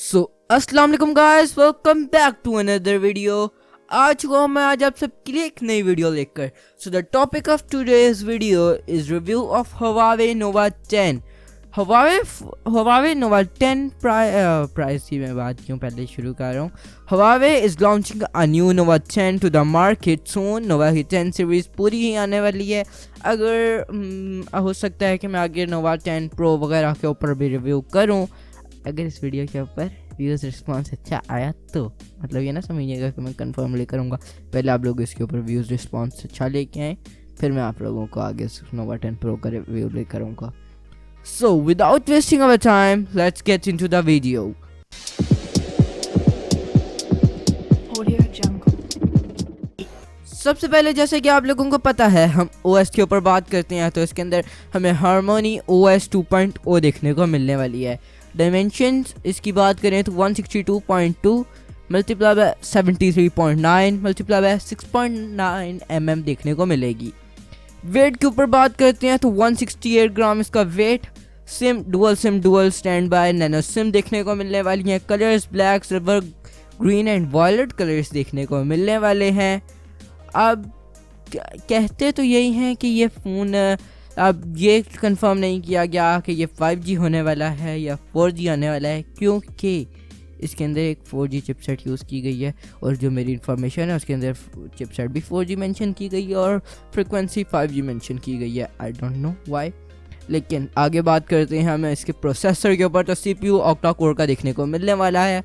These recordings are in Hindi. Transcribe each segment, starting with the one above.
सो अस्सलाम वालेकुम guys, welcome back to another video. आज आप सबके लिए एक नई वीडियो लेकर। So the topic of today's video is review of Huawei Nova 10। Huawei Nova 10 price की मैं बात क्यों पहले शुरू कर रहा हूँ। Huawei is launching a new Nova 10 to the market soon। Nova की 10 सीरीज पूरी ही आने वाली है। अगर हो सकता है कि मैं आगे Nova 10 Pro वगैरह के ऊपर भी रिव्यू करूँ। अगर इस वीडियो के ऊपर व्यूज़ रिस्पांस अच्छा आया तो मतलब ये ना समझिएगा कि मैं कंफर्मली करूँगा। पहले आप लोग इसके ऊपर व्यूज़ रिस्पांस अच्छा लेके आए, फिर मैं आप लोगों को आगे Nova 10 Pro का रिव्यू ले करूँगा। So without wasting our time, let's get into the video. सबसे पहले जैसे कि आप लोगों को पता है, हम OS के ऊपर बात करते हैं तो इसके अंदर हमें Harmony OS 2.0 देखने को मिलने वाली है। डायमेंशंस इसकी बात करें तो 162.2 multiply by 73.9 multiply by 6.9 mm देखने को मिलेगी। वेट के ऊपर बात करते हैं तो 168 ग्राम इसका weight. Sim dual standby nano sim देखने को मिलने वाली हैं। Colours black, silver, green and violet colours देखने को मिलने वाले हैं। अब कहते तो यही हैं कि ये फ़ोन अब ये कंफर्म नहीं किया गया कि ये 5G होने वाला है या 4G आने वाला है, क्योंकि इसके अंदर एक 4G चिपसेट यूज़ की गई है और जो मेरी इन्फॉर्मेशन है उसके अंदर चिपसेट भी 4G मेंशन की गई है और फ्रिक्वेंसी 5G मेंशन की गई है। I don't know why. लेकिन आगे बात करते हैं हमें इसके प्रोसेसर के ऊपर। तो CPU ऑक्टा कोर का देखने को मिलने वाला है।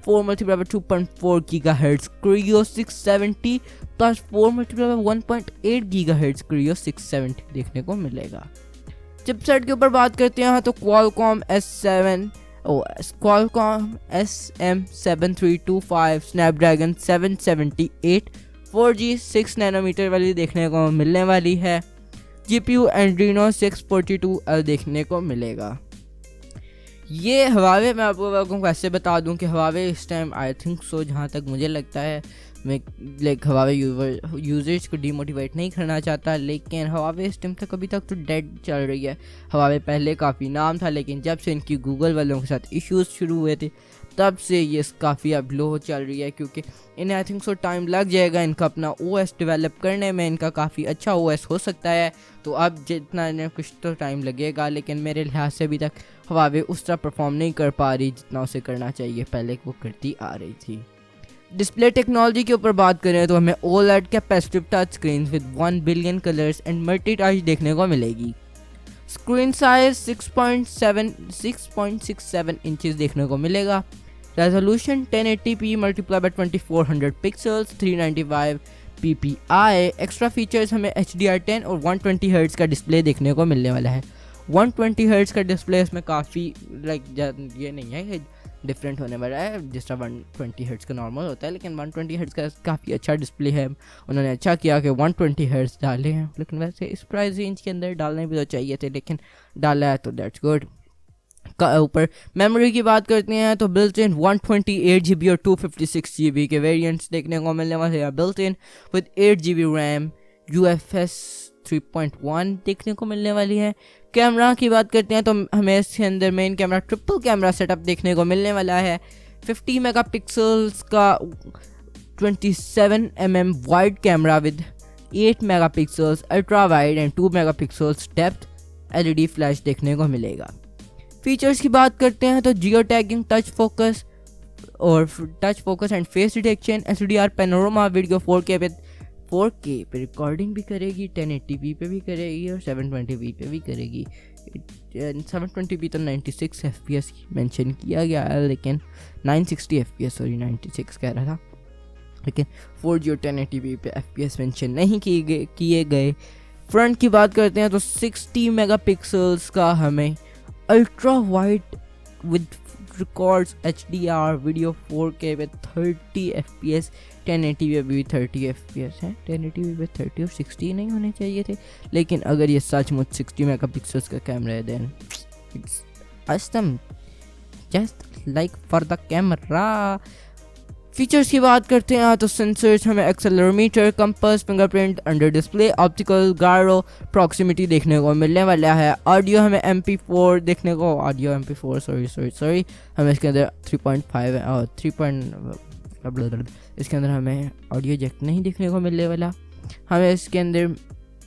4 multiply 2.4 GHz Kryo 670 plus 4 multiply 1.8 GHz Kryo 670 देखने को मिलेगा। चिपसेट के ऊपर बात करते हैं तो Qualcomm SM7325 Snapdragon 778 4G 6 nanometre वाली देखने को मिलने वाली है। GPU Adreno 642L देखने को मिलेगा। ये Huawei, मैं आप लोगों को ऐसे बता दूं कि Huawei इस टाइम आई थिंक सो, जहाँ तक मुझे लगता है, मैं Huawei यूजर्स को डीमोटिवेट नहीं करना चाहता, लेकिन Huawei इस टाइम तक अभी तक तो डेड चल रही है। Huawei पहले काफ़ी नाम था, लेकिन जब से इनकी गूगल वालों के साथ इश्यूज शुरू हुए थे तब से ये काफ़ी अब लो चल रही है, क्योंकि इन्हें आई थिंक सो टाइम लग जाएगा इनका अपना OS डेवलप करने में। इनका काफ़ी अच्छा OS हो सकता है, तो अब जितना इन्हें कुछ तो टाइम लगेगा, लेकिन मेरे लिहाज से अभी तक Huawei उस तरह परफॉर्म नहीं कर पा रही जितना उसे करना चाहिए पहले वो करती आ रही थी। डिस्प्ले टेक्नोलॉजी के ऊपर बात करें तो हमें OLED capacitive touch screen with 1 billion colours and multi touch देखने को मिलेगी। स्क्रीन साइज 6.67 इंचेस देखने को मिलेगा। Resolution 1080p multiply by 2400 pixels 395 ppi। Extra features हमें HDR10 और 120 हर्ट्ज का डिस्प्ले देखने को मिलने वाला है। 120 हर्ट्ज का डिस्प्ले इसमें काफ़ी ये नहीं है कि डिफरेंट होने वाला है, जिस तरह 120 हर्ट्ज का नॉर्मल होता है, लेकिन 120 हर्ट्ज का काफ़ी अच्छा डिस्प्ले है। उन्होंने अच्छा किया कि 120 हर्ट्ज डाले हैं, लेकिन वैसे इस प्राइस रेंज के अंदर डालने भी तो चाहिए थे, लेकिन डाला है तो दैट्स गुड। का ऊपर मेमोरी की बात करते हैं तो बिल्ट इन 128GB और 256GB के वेरिएंट्स देखने को मिलने वाले हैं। Built in with 8GB RAM UFS 3.1 देखने को मिलने वाली है। कैमरा की बात करते हैं तो हमें इसके अंदर main camera triple camera setup देखने को मिलने वाला है। 50 मेगापिक्सल्स का 27 mm wide camera with 8 megapixels ultra wide and 2 megapixels depth LED flash देखने को मिलेगा। फीचर्स की बात करते हैं तो geo tagging, touch focus and face detection, HDR panorama video 4K पे रिकॉर्डिंग भी करेगी, 1080p पे भी करेगी और 720p पे भी करेगी। 720p तो 96 FPS मेंशन किया गया है, लेकिन 960 FPS 96 कह रहा था, लेकिन 4G और 1080p पे FPS मेंशन नहीं किए गए। फ्रंट की बात करते हैं तो 60 मेगापिक्सल्स का हमें ultra wide with records HDR video 4K पे 30 FPS, 1080p भी 30 FPS है। 1080p पे 30 और 60 नहीं होने चाहिए थे, लेकिन अगर ये सचमुच 60 मेगापिक्सल्स का कैमरा है then it's awesome, just like for the camera। Features की बात करते हैं तो सेंसर्स हमें accelerometer, compass, fingerprint, under display, optical, gyro, proximity देखने को मिलने वाला है। ऑडियो हमें MP4 देखने को, ऑडियो MP4 सॉरी हमें इसके अंदर 3.5 और 3. इसके अंदर हमें ऑडियो जैक नहीं देखने को मिलने वाला। हमें इसके अंदर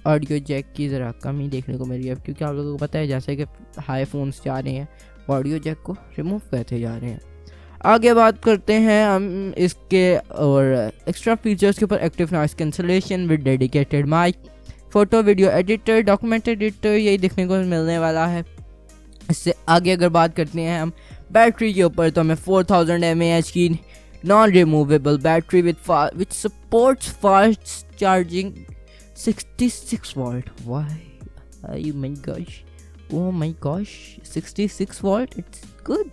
ऑडियो जैक की ज़रा कमी देखने को मिल रही है, क्योंकि आप लोगों को पता है जैसे कि हाई फोन्स जा रहे हैं ऑडियो जैक को रिमूव करते जा रहे हैं। आगे बात करते हैं हम इसके और एक्स्ट्रा फीचर्स के ऊपर। Active noise cancellation with dedicated mic, photo video editor, document editor, यही देखने को मिलने वाला है। इससे आगे अगर बात करते हैं हम बैटरी के ऊपर तो हमें 4000 mAh की non removable battery which supports fast charging 66 volt. Why my gosh, oh my gosh, 66 volt, it's good,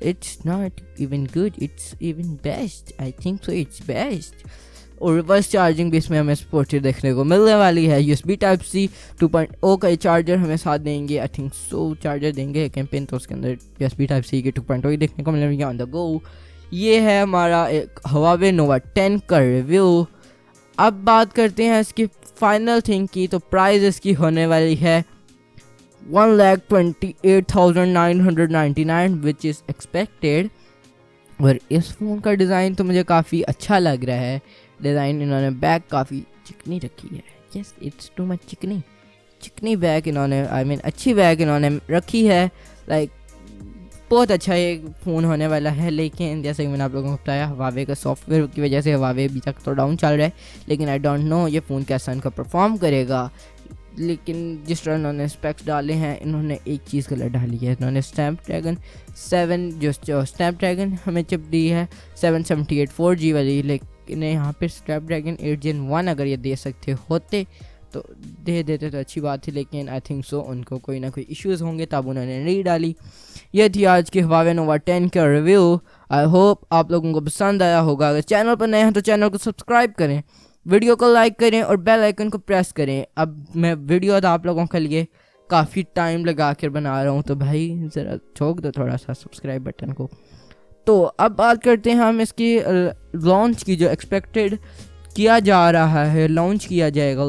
it's not even good, it's even best, I think so, it's best। और रिवर्स चार्जिंग भी इसमें हमें सपोर्टेड देखने को मिलने वाली है। USB Type-C 2.0 का चार्जर हमें साथ देंगे, आई थिंक सो चार्जर देंगे कैंपेन, तो उसके अंदर USB Type-C के 2.0 ही देखने को मिलेंगे ऑन द गो। ये है हमारा एक Huawei Nova 10 का रिव्यू। अब बात करते हैं इसकी फाइनल थिंग की, तो प्राइस इसकी होने वाली है 1,28,999 विच इज़ एक्सपेक्टेड। और इस फ़ोन का डिज़ाइन तो मुझे काफ़ी अच्छा लग रहा है। डिज़ाइन इन्होंने बैक काफ़ी चिकनी रखी है, यस इट्स टू मच चिकनी बैक इन्होंने, आई मीन अच्छी बैक इन्होंने रखी है। लाइक बहुत अच्छा ये फ़ोन होने वाला है। लेकिन जैसे कि मैंने आप लोगों को बताया Huawei का सॉफ्टवेयर की वजह से Huawei अभी तक तो डाउन चल रहा है, लेकिन आई डोंट नो ये फ़ोन कैसा इनका परफॉर्म करेगा। लेकिन जिस तरह इन्होंने स्पेक्स डाले हैं, इन्होंने एक चीज़ गलत डाली है। इन्होंने स्नैपड्रैगन 7 जो स्नैपड्रैगन हमें चिप दी है 778 4G वाली, लेकिन यहाँ पर स्नैपड्रैगन 8 Gen 1 अगर ये दे सकते होते तो दे देते तो अच्छी बात थी, लेकिन आई थिंक सो उनको कोई ना कोई इश्यूज़ होंगे तब उन्होंने नहीं डाली। ये थी आज की Huawei Nova 10 का रिव्यू। आई होप आप लोगों को पसंद आया होगा। अगर चैनल पर नए हैं तो चैनल को सब्सक्राइब करें, वीडियो को लाइक करें और बेल आइकन को प्रेस करें। अब मैं वीडियो आप लोगों के लिए काफ़ी टाइम लगा कर बना रहा हूँ, तो भाई ज़रा ठोक दो थोड़ा सा सब्सक्राइब बटन को। तो अब बात करते हैं हम इसकी लॉन्च की, जो एक्सपेक्टेड किया जा रहा है, लॉन्च किया जाएगा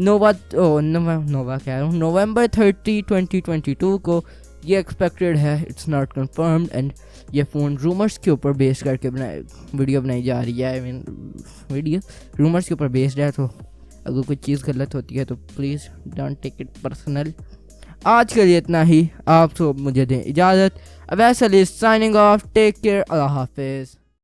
नोवा कह रहा हूँ नवंबर 30, 2022 को ये एक्सपेक्टेड है। इट्स नॉट कंफर्म्ड एंड ये फ़ोन रूमर्स के ऊपर बेस करके वीडियो बनाई जा रही है। आई मीन वीडियो रूमर्स के ऊपर बेस्ड है, तो अगर कोई चीज़ गलत होती है तो please don't take it personal. आज के लिए इतना ही, आप तो मुझे दें इजाज़त। Awais Ali signing off, take care, अल्लाह हाफिज़।